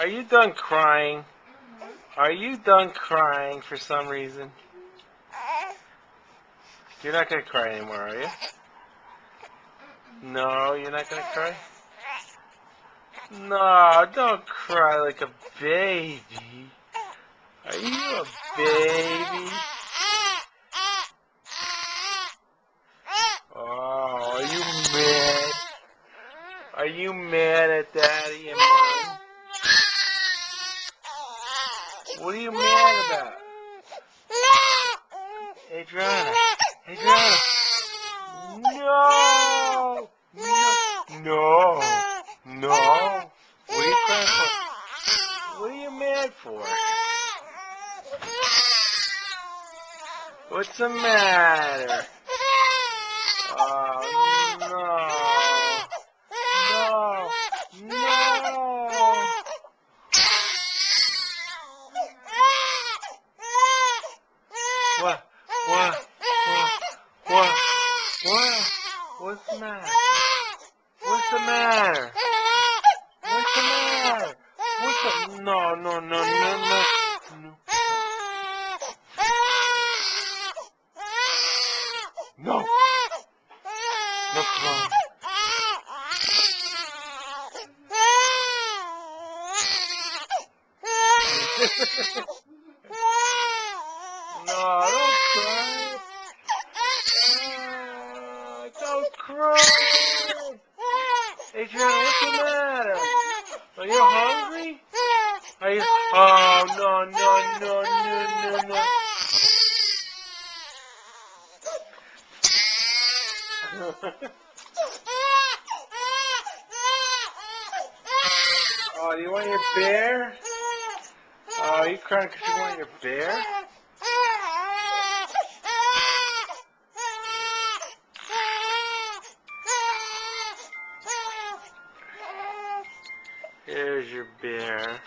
Are you done crying? Are you done crying for some reason? You're not going to cry anymore, are you? No, you're not going to cry? No, don't cry like a baby. Are you a baby? Oh, are you mad? Are you mad at Daddy and Mom? What are you mad about? Adriana. Adriana. No! No! No! What are you crying for? What are you mad for? What's the matter? Oh, no. No. No. What? What? What? What? What's the matter? What's the matter? What's the matter? What's the... No, no, no, no, no. No. No crying. No, don't cry. Don't cry. Adriana, what's the matter? Are you hungry? Are you? Oh, no, no, no, no, no, no. Oh, do you want your bear? Oh, are you crying because you want your bear? Here's your bear.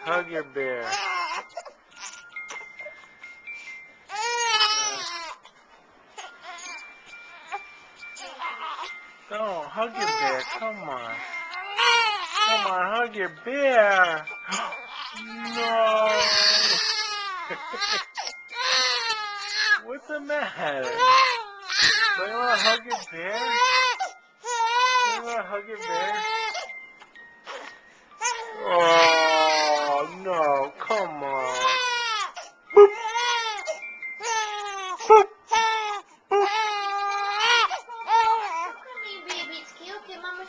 Hug your bear. Don't hug your bear. Come on. Come on, hug your bear. No. What's the matter? Do you want to hug your bear? Do you want to hug your bear?